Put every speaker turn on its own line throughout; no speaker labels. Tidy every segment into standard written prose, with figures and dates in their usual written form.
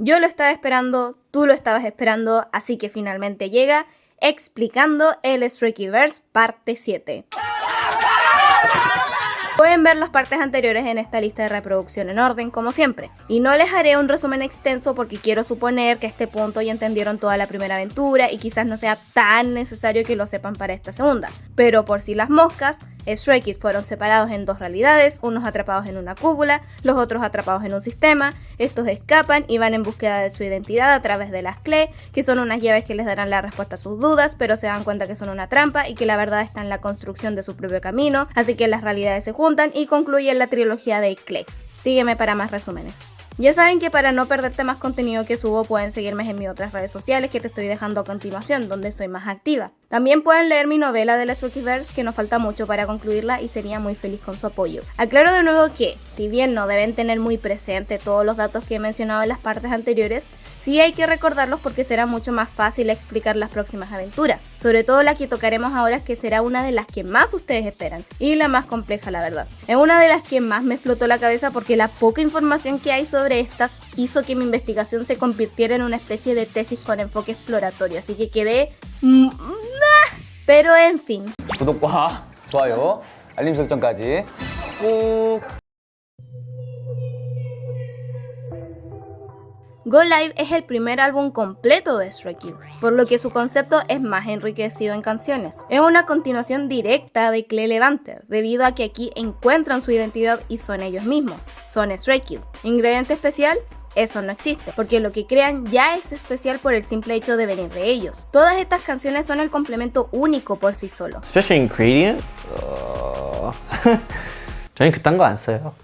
Yo lo estaba esperando, tú lo estabas esperando, así que finalmente llega explicando el Strikeyverse parte 7. Pueden ver las partes anteriores en esta lista de reproducción en orden, como siempre. Y no les haré un resumen extenso porque quiero suponer que a este punto ya entendieron toda la primera aventura y quizás no sea tan necesario que lo sepan para esta segunda. Pero por si las moscas, Stray Kids fueron separados en dos realidades, unos atrapados en una cúpula, los otros atrapados en un sistema. Estos escapan y van en búsqueda de su identidad a través de las Klee, que son unas llaves que les darán la respuesta a sus dudas, pero se dan cuenta que son una trampa y que la verdad está en la construcción de su propio camino, así que las realidades se juntan y concluyen la trilogía de Klee. Sígueme para más resúmenes. Ya saben que para no perderte más contenido que subo pueden seguirme en mis otras redes sociales que te estoy dejando a continuación, donde soy más activa. También pueden leer mi novela de la Strikeyverse, que nos falta mucho para concluirla y sería muy feliz con su apoyo. Aclaro de nuevo que, si bien no deben tener muy presente todos los datos que he mencionado en las partes anteriores, sí hay que recordarlos porque será mucho más fácil explicar las próximas aventuras, sobre todo la que tocaremos ahora, que será una de las que más ustedes esperan y la más compleja, la verdad. Es una de las que más me explotó la cabeza porque la poca información que hay sobre estas hizo que mi investigación se convirtiera en una especie de tesis con enfoque exploratorio, así que quedé... pero en fin.
구독과 좋아요, 알림 설정까지 꾹.
Go Live es el primer álbum completo de Stray Kids, por lo que su concepto es más enriquecido en canciones. Es una continuación directa de Klee Levanter, debido a que aquí encuentran su identidad y son ellos mismos, son Stray Kids. ¿Ingrediente especial? Eso no existe, porque lo que crean ya es especial por el simple hecho de venir de ellos. Todas estas canciones son el complemento único por sí solo.
Special ingredient? 저는 그딴 거 안 써요.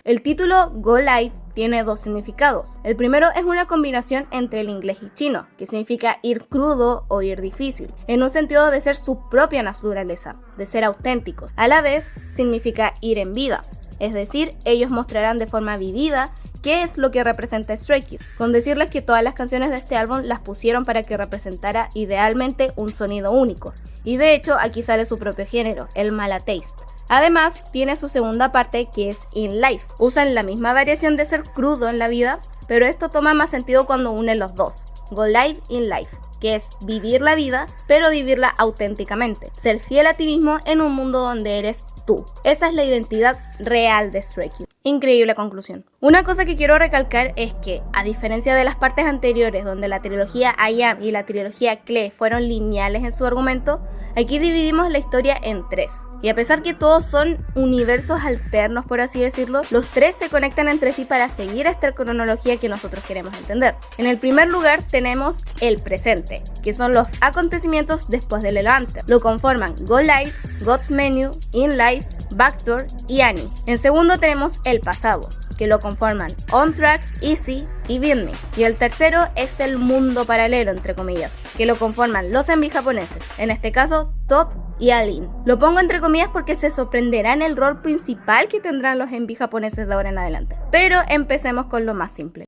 El título Go Live tiene dos significados. El primero es una combinación entre el inglés y chino, que significa ir crudo o ir difícil, en un sentido de ser su propia naturaleza, de ser auténticos. A la vez, significa ir en vida, es decir, ellos mostrarán de forma vivida qué es lo que representa Stray Kids, con decirles que todas las canciones de este álbum las pusieron para que representara idealmente un sonido único, y de hecho aquí sale su propio género, el mala taste. Además, tiene su segunda parte que es In Life. Usan la misma variación de ser crudo en la vida, pero esto toma más sentido cuando unen los dos. Go Live, In Life, que es vivir la vida, pero vivirla auténticamente. Ser fiel a ti mismo en un mundo donde eres tú. Esa es la identidad real de Stray Kids. Increíble conclusión. Una cosa que quiero recalcar es que, a diferencia de las partes anteriores donde la trilogía I Am y la trilogía Klee fueron lineales en su argumento, aquí dividimos la historia en tres. Y a pesar que todos son universos alternos, por así decirlo, los tres se conectan entre sí para seguir esta cronología que nosotros queremos entender. En el primer lugar tenemos el presente, que son los acontecimientos después del Levanter. Lo conforman Go Live, God's Menu, In Life, Backdoor y Annie. En segundo tenemos el pasado, que lo conforman On Track, Easy y Beat Me. Y el tercero es el mundo paralelo, entre comillas, que lo conforman los envy japoneses, en este caso Top y Alin. Lo pongo entre comillas porque se sorprenderán el rol principal que tendrán los envy japoneses de ahora en adelante. Pero empecemos con lo más simple.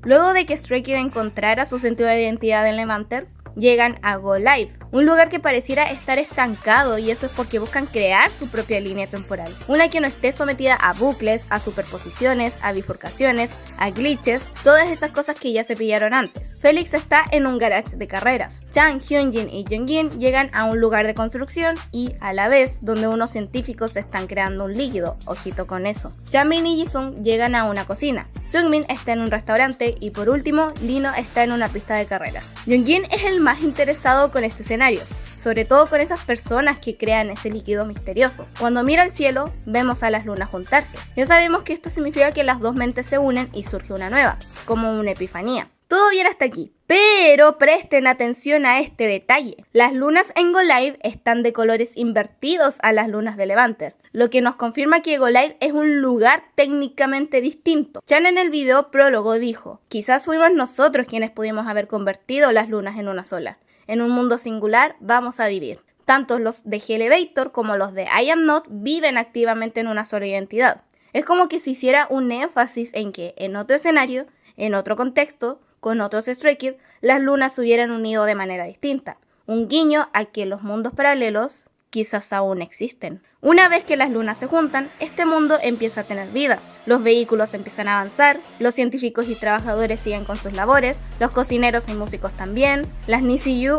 Luego de que Stray Kids encontrara su sentido de identidad en Levanter, llegan a Go Live, un lugar que pareciera estar estancado, y eso es porque buscan crear su propia línea temporal, una que no esté sometida a bucles, a superposiciones, a bifurcaciones, a glitches, todas esas cosas que ya se pillaron antes. Felix está en un garage de carreras, Chang, Hyunjin y Jongin llegan a un lugar de construcción y a la vez donde unos científicos están creando un líquido, ojito con eso. Jamin y Jisung llegan a una cocina, Seungmin está en un restaurante y por último Lino está en una pista de carreras. Jongin es el más interesado con este escenario, sobre todo con esas personas que crean ese líquido misterioso. Cuando mira al cielo, vemos a las lunas juntarse. Ya sabemos que esto significa que las dos mentes se unen y surge una nueva, como una epifanía. Todo bien hasta aquí, pero presten atención a este detalle. Las lunas en Go Live están de colores invertidos a las lunas de Levanter, lo que nos confirma que Go Live es un lugar técnicamente distinto. Chan en el video prólogo dijo: quizás fuimos nosotros quienes pudimos haber convertido las lunas en una sola. En un mundo singular vamos a vivir. Tanto los de Elevator como los de I Am Not viven activamente en una sola identidad. Es como que se hiciera un énfasis en que en otro escenario, en otro contexto, con otros Stray Kids, las lunas se hubieran unido de manera distinta. Un guiño a que los mundos paralelos, quizás aún existen. Una vez que las lunas se juntan, este mundo empieza a tener vida. Los vehículos empiezan a avanzar, los científicos y trabajadores siguen con sus labores, los cocineros y músicos también, las Nisiyu...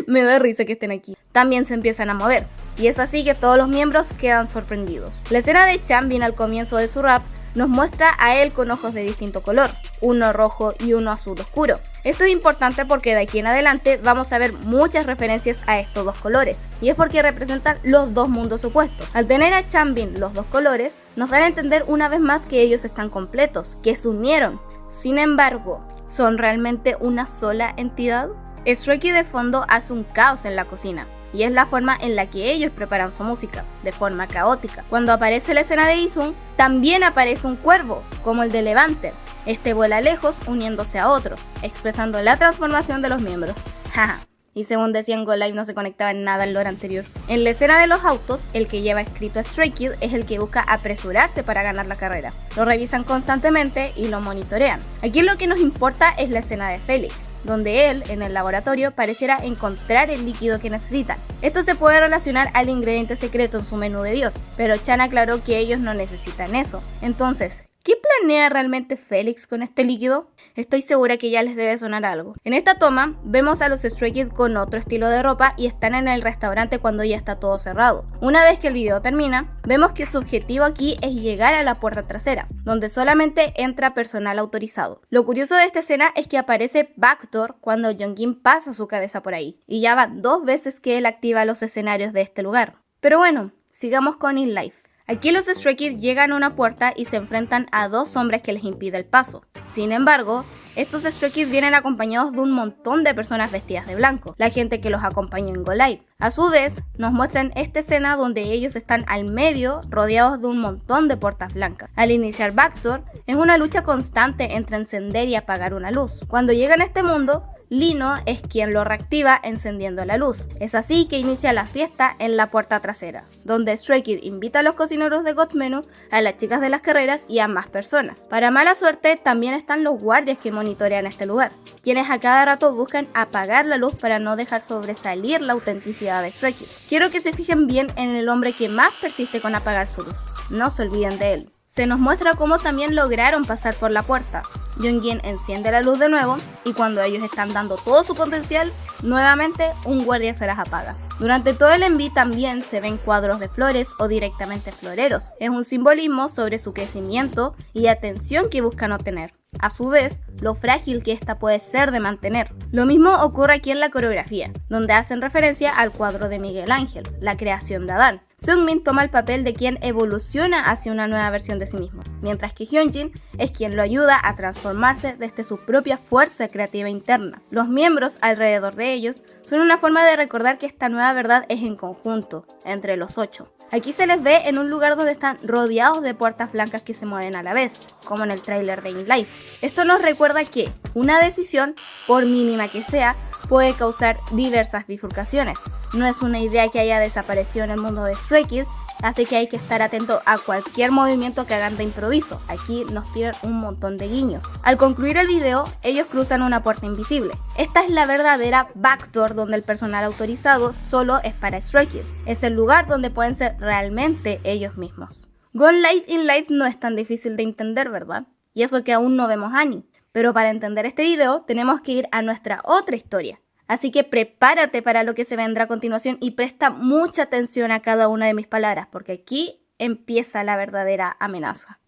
Me da risa que estén aquí. También se empiezan a mover, y es así que todos los miembros quedan sorprendidos. La escena de Chanbin al comienzo de su rap nos muestra a él con ojos de distinto color, uno rojo y uno azul oscuro. Esto es importante porque de aquí en adelante vamos a ver muchas referencias a estos dos colores, y es porque representan los dos mundos opuestos. Al tener a Chanbin los dos colores, nos dan a entender una vez más que ellos están completos, que se unieron. Sin embargo, ¿son realmente una sola entidad? Stray Kids de fondo hace un caos en la cocina, y es la forma en la que ellos preparan su música, de forma caótica. Cuando aparece la escena de Isung, también aparece un cuervo, como el de Levanter. Este vuela lejos uniéndose a otros, expresando la transformación de los miembros. Jaja. Y según decían, Go Live no se conectaba en nada al lore anterior. En la escena de los autos, el que lleva escrito a Stray Kids es el que busca apresurarse para ganar la carrera. Lo revisan constantemente y lo monitorean. Aquí lo que nos importa es la escena de Felix, donde él, en el laboratorio, pareciera encontrar el líquido que necesitan. Esto se puede relacionar al ingrediente secreto en su menú de Dios, pero Chan aclaró que ellos no necesitan eso. Entonces, ¿qué planea realmente Felix con este líquido? Estoy segura que ya les debe sonar algo. En esta toma, vemos a los Stray Kids con otro estilo de ropa y están en el restaurante cuando ya está todo cerrado. Una vez que el video termina, vemos que su objetivo aquí es llegar a la puerta trasera, donde solamente entra personal autorizado. Lo curioso de esta escena es que aparece Backdoor cuando Jongin pasa su cabeza por ahí, y ya van 2 veces que él activa los escenarios de este lugar. Pero bueno, sigamos con In Life. Aquí los Stray Kids llegan a una puerta y se enfrentan a 2 hombres que les impide el paso. Sin embargo, estos Stray Kids vienen acompañados de un montón de personas vestidas de blanco, la gente que los acompaña en Go Live. A su vez, nos muestran esta escena donde ellos están al medio, rodeados de un montón de puertas blancas. Al iniciar Backdoor, es una lucha constante entre encender y apagar una luz. Cuando llegan a este mundo, Lino es quien lo reactiva encendiendo la luz. Es así que inicia la fiesta en la puerta trasera, donde Stray Kids invita a los cocineros de God's Menu, a las chicas de las carreras y a más personas. Para mala suerte, también están los guardias que monitorean este lugar, quienes a cada rato buscan apagar la luz para no dejar sobresalir la autenticidad de Stray Kids. Quiero que se fijen bien en el hombre que más persiste con apagar su luz. No se olviden de él. Se nos muestra cómo también lograron pasar por la puerta. Jongin enciende la luz de nuevo y cuando ellos están dando todo su potencial, nuevamente un guardia se las apaga. Durante todo el enví también se ven cuadros de flores o directamente floreros. Es un simbolismo sobre su crecimiento y atención que buscan obtener. A su vez, lo frágil que esta puede ser de mantener. Lo mismo ocurre aquí en la coreografía, donde hacen referencia al cuadro de Miguel Ángel, la creación de Adán. Seungmin toma el papel de quien evoluciona hacia una nueva versión de sí mismo, mientras que Hyunjin es quien lo ayuda a transformarse desde su propia fuerza creativa interna. Los miembros alrededor de ellos son una forma de recordar que esta nueva verdad es en conjunto, entre los 8. Aquí se les ve en un lugar donde están rodeados de puertas blancas que se mueven a la vez, como en el tráiler de In Life. Esto nos recuerda que una decisión, por mínima que sea, puede causar diversas bifurcaciones. No es una idea que haya desaparecido en el mundo de Stray Kids, así que hay que estar atento a cualquier movimiento que hagan de improviso. Aquí nos tiran un montón de guiños. Al concluir el video, ellos cruzan una puerta invisible. Esta es la verdadera backdoor donde el personal autorizado solo es para Stray Kids. Es el lugar donde pueden ser realmente ellos mismos. Go Live in Life no es tan difícil de entender, ¿verdad? Y eso que aún no vemos a Annie. Pero para entender este video tenemos que ir a nuestra otra historia. Así que prepárate para lo que se vendrá a continuación y presta mucha atención a cada una de mis palabras, porque aquí empieza la verdadera amenaza.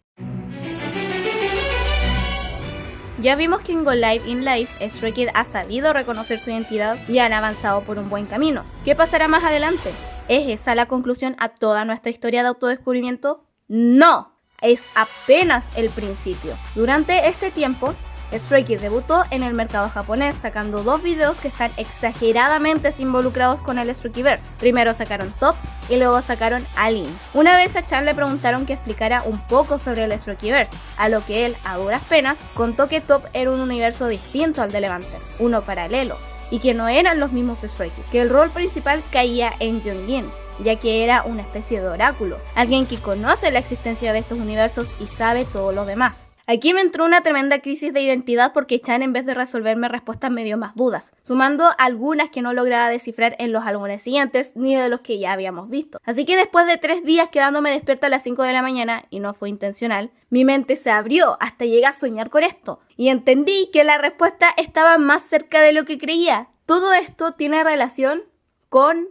Ya vimos que en Go Live in Life, Stray Kids ha sabido reconocer su identidad y han avanzado por un buen camino. ¿Qué pasará más adelante? ¿Es esa la conclusión a toda nuestra historia de autodescubrimiento? ¡No! Es apenas el principio. Durante este tiempo, Stray Kids debutó en el mercado japonés sacando 2 videos que están exageradamente involucrados con el Straykiverse. Primero sacaron Top y luego sacaron Alin. Una vez a Chan le preguntaron que explicara un poco sobre el Straykiverse, a lo que él, a duras penas, contó que Top era un universo distinto al de Levanter, uno paralelo, y que no eran los mismos Stray Kids, que el rol principal caía en Jongin, ya que era una especie de oráculo, alguien que conoce la existencia de estos universos y sabe todo lo demás. Aquí me entró una tremenda crisis de identidad porque Chan, en vez de resolverme respuestas, me dio más dudas, sumando algunas que no lograba descifrar en los álbumes siguientes ni de los que ya habíamos visto. Así que después de 3 días quedándome despierta a las 5 de la mañana, y no fue intencional, mi mente se abrió hasta llegar a soñar con esto, y entendí que la respuesta estaba más cerca de lo que creía. Todo esto tiene relación con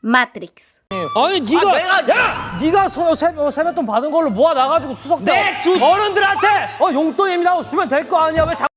Matrix.
아니 네가 세뱃돈 받은 걸로 모아 놔가지고 추석 때 어른들한테 용돈 예민하고 주면 될 거 아니야 왜 자꾸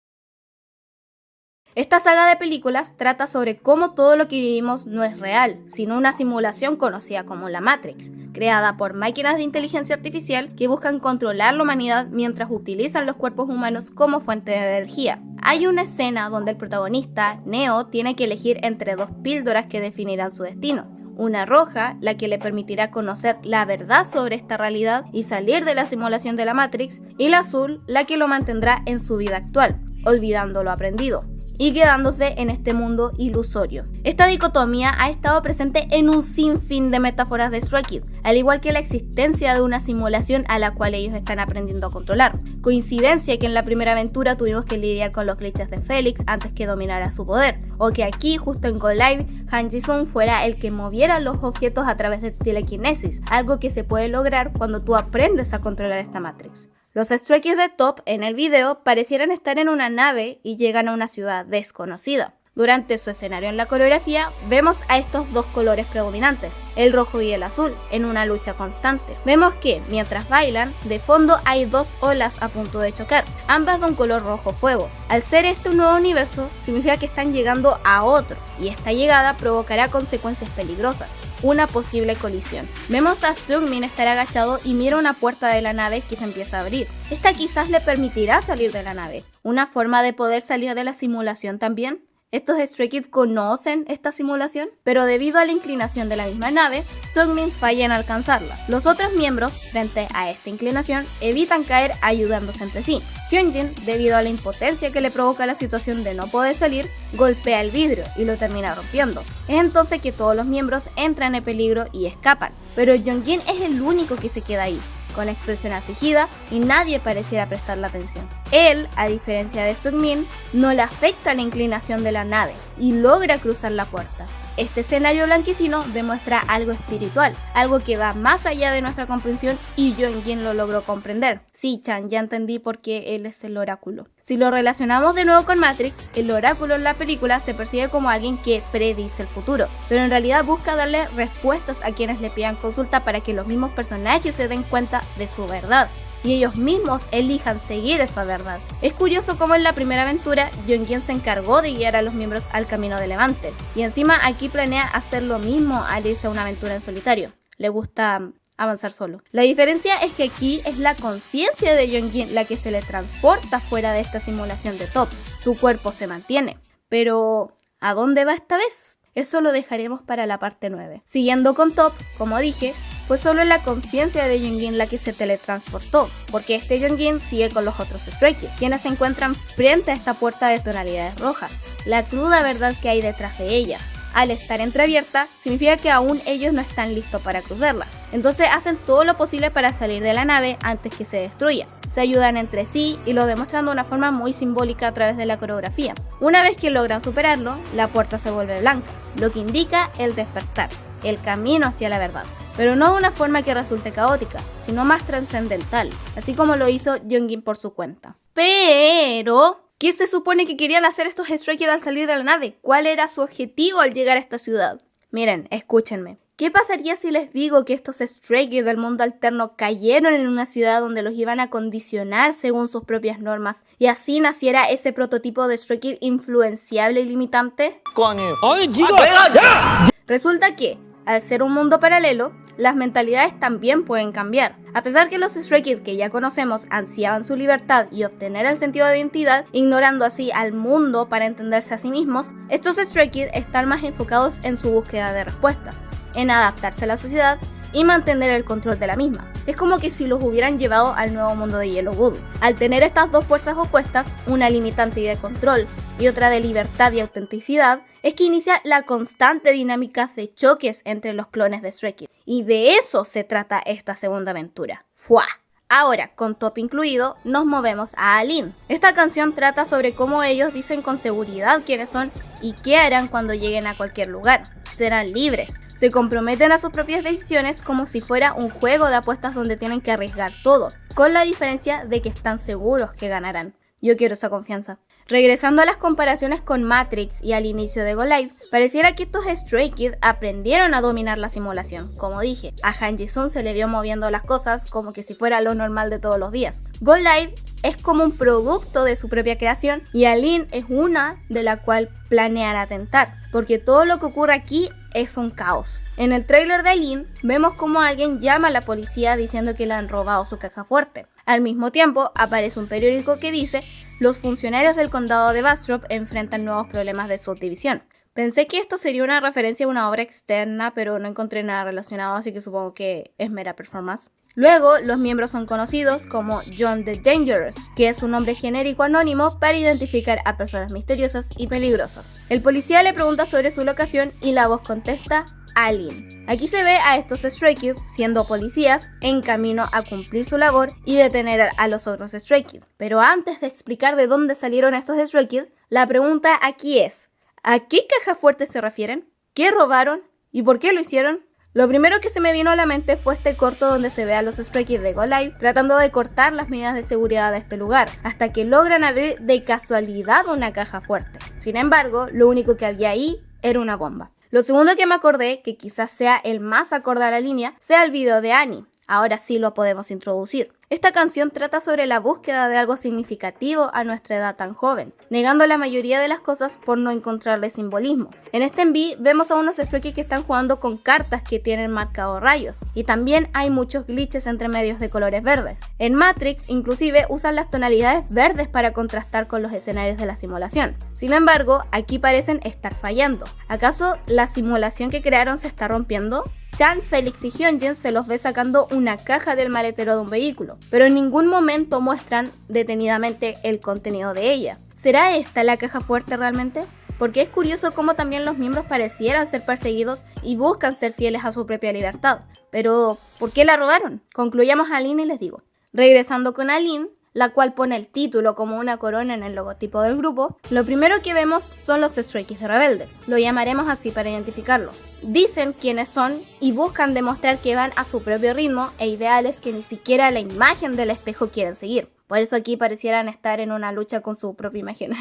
Esta saga de películas trata sobre cómo todo lo que vivimos no es real, sino una simulación conocida como la Matrix, creada por máquinas de inteligencia artificial que buscan controlar la humanidad mientras utilizan los cuerpos humanos como fuente de energía. Hay una escena donde el protagonista, Neo, tiene que elegir entre 2 píldoras que definirán su destino. Una roja, la que le permitirá conocer la verdad sobre esta realidad y salir de la simulación de la Matrix, y la azul, la que lo mantendrá en su vida actual, olvidando lo aprendido y quedándose en este mundo ilusorio. Esta dicotomía ha estado presente en un sinfín de metáforas de Stray Kids, al igual que la existencia de una simulación a la cual ellos están aprendiendo a controlar. Coincidencia que en la primera aventura tuvimos que lidiar con los glitches de Felix antes que dominara su poder, o que aquí, justo en Go Live, Han Ji-sung fuera el que moviera los objetos a través de telequinesis, algo que se puede lograr cuando tú aprendes a controlar esta Matrix. Los Stray Kids de Top en el video parecieran estar en una nave y llegan a una ciudad desconocida. Durante su escenario en la coreografía, vemos a estos 2 colores predominantes, el rojo y el azul, en una lucha constante. Vemos que, mientras bailan, de fondo hay 2 olas a punto de chocar, ambas de un color rojo fuego. Al ser este un nuevo universo, significa que están llegando a otro, y esta llegada provocará consecuencias peligrosas. Una posible colisión. Vemos a Seungmin estar agachado y mira una puerta de la nave que se empieza a abrir. Esta quizás le permitirá salir de la nave. ¿Una forma de poder salir de la simulación también? Estos Stray Kids conocen esta simulación, pero debido a la inclinación de la misma nave, Seungmin falla en alcanzarla. Los otros miembros, frente a esta inclinación, evitan caer ayudándose entre sí. Hyunjin, debido a la impotencia que le provoca la situación de no poder salir, golpea el vidrio y lo termina rompiendo. Es entonces que todos los miembros entran en peligro y escapan, pero Jongin es el único que se queda ahí, con expresión afligida, y nadie pareciera prestarle atención. Él, a diferencia de Seungmin, no le afecta la inclinación de la nave y logra cruzar la puerta. Este escenario blanquecino demuestra algo espiritual, algo que va más allá de nuestra comprensión, y Jongin lo logró comprender. Sí, Chan, ya entendí por qué él es el oráculo. Si lo relacionamos de nuevo con Matrix, el oráculo en la película se percibe como alguien que predice el futuro, pero en realidad busca darle respuestas a quienes le pidan consulta para que los mismos personajes se den cuenta de su verdad y ellos mismos elijan seguir esa verdad. Es curioso cómo en la primera aventura Jongin se encargó de guiar a los miembros al camino de Levante, y encima aquí planea hacer lo mismo al irse a una aventura en solitario. Le gusta avanzar solo. La diferencia es que aquí es la conciencia de Jongin la que se le transporta fuera de esta simulación de Top. Su cuerpo se mantiene, pero ¿a dónde va esta vez? Eso lo dejaremos para la parte 9. Siguiendo con Top, como dije, fue solo la conciencia de Jongin la que se teletransportó, porque este Jongin sigue con los otros Stray Kids, quienes se encuentran frente a esta puerta de tonalidades rojas, la cruda verdad que hay detrás de ella. Al estar entreabierta, significa que aún ellos no están listos para cruzarla. Entonces hacen todo lo posible para salir de la nave antes que se destruya. Se ayudan entre sí y lo demuestran de una forma muy simbólica a través de la coreografía. Una vez que logran superarlo, la puerta se vuelve blanca, lo que indica el despertar, el camino hacia la verdad. Pero no de una forma que resulte caótica, sino más trascendental, así como lo hizo Jongin por su cuenta. Pero ¿qué se supone que querían hacer estos Stray Kids al salir de la nave? ¿Cuál era su objetivo al llegar a esta ciudad? Miren, escúchenme. ¿Qué pasaría si les digo que estos Stray Kids del mundo alterno cayeron en una ciudad donde los iban a condicionar según sus propias normas y así naciera ese prototipo de Stray Kid influenciable y limitante?
아니 네가
Resulta que, al ser un mundo paralelo, las mentalidades también pueden cambiar. A pesar que los Stray Kids que ya conocemos ansiaban su libertad y obtener el sentido de identidad, ignorando así al mundo para entenderse a sí mismos, estos Stray Kids están más enfocados en su búsqueda de respuestas, en adaptarse a la sociedad y mantener el control de la misma. Es como que si los hubieran llevado al nuevo mundo de Yellow Voodoo. Al tener estas dos fuerzas opuestas, una limitante y de control y otra de libertad y autenticidad, es que inicia la constante dinámica de choques entre los clones de Stray Kids. Y de eso se trata esta segunda aventura. ¡Fua! Ahora, con Top incluido, nos movemos a Alin. Esta canción trata sobre cómo ellos dicen con seguridad quiénes son y qué harán cuando lleguen a cualquier lugar. Serán libres. Se comprometen a sus propias decisiones como si fuera un juego de apuestas donde tienen que arriesgar todo, con la diferencia de que están seguros que ganarán. Yo quiero esa confianza. Regresando a las comparaciones con Matrix y al inicio de Go Live, pareciera que estos Stray Kids aprendieron a dominar la simulación. Como dije, a Han Ji-sung se le vio moviendo las cosas como que si fuera lo normal de todos los días. Go Live es como un producto de su propia creación y Alin es una de la cual planean atentar, porque todo lo que ocurre aquí es un caos. En el tráiler de Alin vemos como alguien llama a la policía diciendo que le han robado su caja fuerte. Al mismo tiempo aparece un periódico que dice: los funcionarios del condado de Bastrop enfrentan nuevos problemas de subdivisión. Pensé que esto sería una referencia a una obra externa, pero no encontré nada relacionado, así que supongo que es mera performance. Luego, los miembros son conocidos como John the Dangerous, que es un nombre genérico anónimo para identificar a personas misteriosas y peligrosas. El policía le pregunta sobre su locación y la voz contesta: Alin. Aquí se ve a estos Stray Kids siendo policías en camino a cumplir su labor y detener a los otros Stray Kids. Pero antes de explicar de dónde salieron estos Stray Kids, la pregunta aquí es: ¿a qué caja fuerte se refieren? ¿Qué robaron? ¿Y por qué lo hicieron? Lo primero que se me vino a la mente fue este corto donde se ve a los Stray Kids de Go Live tratando de cortar las medidas de seguridad de este lugar, hasta que logran abrir de casualidad una caja fuerte. Sin embargo, lo único que había ahí era una bomba. Lo segundo que me acordé, que quizás sea el más acorde a la línea, sea el video de Annie. Ahora sí lo podemos introducir. Esta canción trata sobre la búsqueda de algo significativo a nuestra edad tan joven, negando la mayoría de las cosas por no encontrarle simbolismo. En este MV vemos a unos Stray Kids que están jugando con cartas que tienen marcados rayos, y también hay muchos glitches entre medios de colores verdes. En Matrix inclusive usan las tonalidades verdes para contrastar con los escenarios de la simulación. Sin embargo, aquí parecen estar fallando. ¿Acaso la simulación que crearon se está rompiendo? Chan, Felix y Hyunjin se los ve sacando una caja del maletero de un vehículo, pero en ningún momento muestran detenidamente el contenido de ella. ¿Será esta la caja fuerte realmente? Porque es curioso cómo también los miembros parecieran ser perseguidos y buscan ser fieles a su propia libertad. Pero, ¿por qué la robaron? Concluyamos a Alin y les digo. Regresando con Alin, la cual pone el título como una corona en el logotipo del grupo, lo primero que vemos son los Stray Kids rebeldes. Lo llamaremos así para identificarlos. Dicen quiénes son y buscan demostrar que van a su propio ritmo e ideales que ni siquiera la imagen del espejo quieren seguir. Por eso aquí parecieran estar en una lucha con su propia imagen.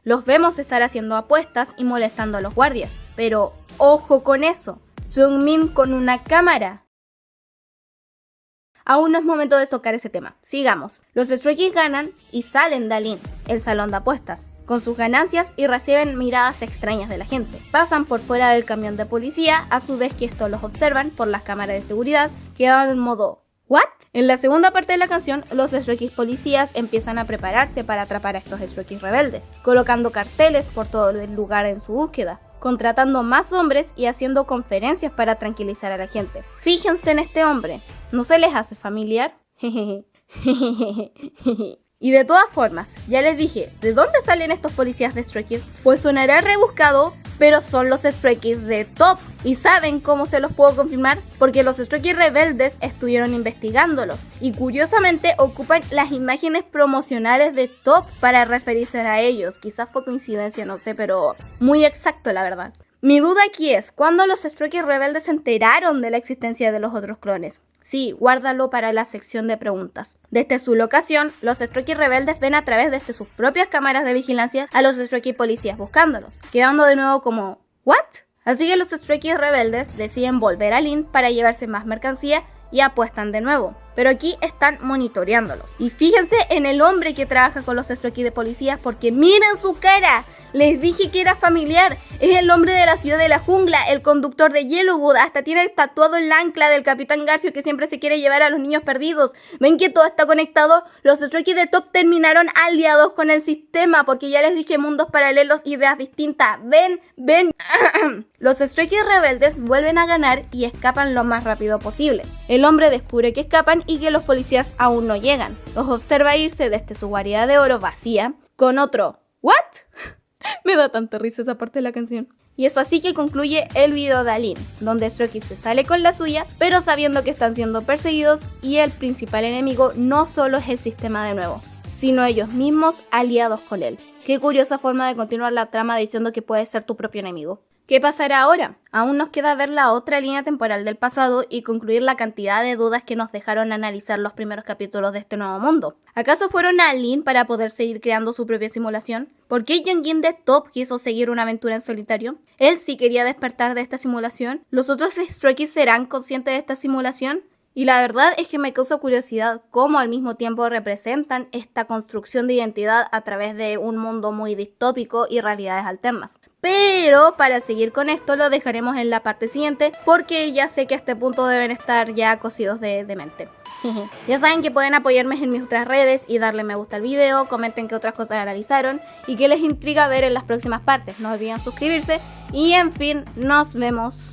Los vemos estar haciendo apuestas y molestando a los guardias. Pero ojo con eso, Seungmin con una cámara. Aún no es momento de tocar ese tema. Sigamos. Los Stray Kids ganan y salen de Alin, el salón de apuestas, con sus ganancias y reciben miradas extrañas de la gente. Pasan por fuera del camión de policía, a su vez que estos los observan por las cámaras de seguridad, quedan en modo ¿what? En la segunda parte de la canción, los Stray Kids policías empiezan a prepararse para atrapar a estos Stray Kids rebeldes, colocando carteles por todo el lugar en su búsqueda, contratando más hombres y haciendo conferencias para tranquilizar a la gente. Fíjense en este hombre, ¿no se les hace familiar? Y de todas formas, ya les dije, ¿de dónde salen estos policías de Stray Kids? Pues sonará rebuscado, pero son los Stray Kids de Top. ¿Y saben cómo se los puedo confirmar? Porque los Stray Kids rebeldes estuvieron investigándolos y curiosamente ocupan las imágenes promocionales de Top para referirse a ellos. Quizás fue coincidencia, no sé, pero muy exacto la verdad. Mi duda aquí es, ¿cuándo los Stray Kids rebeldes se enteraron de la existencia de los otros clones? Sí, guárdalo para la sección de preguntas. Desde su locación, los Stray Kids rebeldes ven a través de sus propias cámaras de vigilancia a los Stray Kids policías buscándolos, quedando de nuevo como ¿what? Así que los Stray Kids rebeldes deciden volver a Alin para llevarse más mercancía y apuestan de nuevo. Pero aquí están monitoreándolos. Y fíjense en el hombre que trabaja con los Stray Kids de policías porque miren su cara. Les dije que era familiar. Es el hombre de la ciudad de la jungla, el conductor de Yellowwood. Hasta tiene tatuado el ancla del Capitán Garfio que siempre se quiere llevar a los niños perdidos. ¿Ven que todo está conectado? Los Stray Kids de Top terminaron aliados con el sistema porque ya les dije mundos paralelos, ideas distintas. Ven. Los Stray Kids rebeldes vuelven a ganar y escapan lo más rápido posible. El hombre descubre que escapan y que los policías aún no llegan. Los observa irse desde su guarida de oro vacía con otro ¿what? Me da tanta risa esa parte de la canción. Y es así que concluye el video de Aline, donde Stray Kids se sale con la suya, pero sabiendo que están siendo perseguidos y el principal enemigo no solo es el sistema de nuevo, sino ellos mismos aliados con él. Qué curiosa forma de continuar la trama diciendo que puedes ser tu propio enemigo. ¿Qué pasará ahora? Aún nos queda ver la otra línea temporal del pasado y concluir la cantidad de dudas que nos dejaron analizar los primeros capítulos de este nuevo mundo. ¿Acaso fueron a Aline para poder seguir creando su propia simulación? ¿Por qué Jeongin de Top quiso seguir una aventura en solitario? ¿Él sí quería despertar de esta simulación? ¿Los otros Stray Kids serán conscientes de esta simulación? Y la verdad es que me causa curiosidad cómo al mismo tiempo representan esta construcción de identidad a través de un mundo muy distópico y realidades alternas. Pero para seguir con esto lo dejaremos en la parte siguiente porque ya sé que a este punto deben estar ya cocidos de mente. Ya saben que pueden apoyarme en mis otras redes y darle me gusta al video, comenten qué otras cosas analizaron y qué les intriga ver en las próximas partes. No olviden suscribirse y en fin, nos vemos.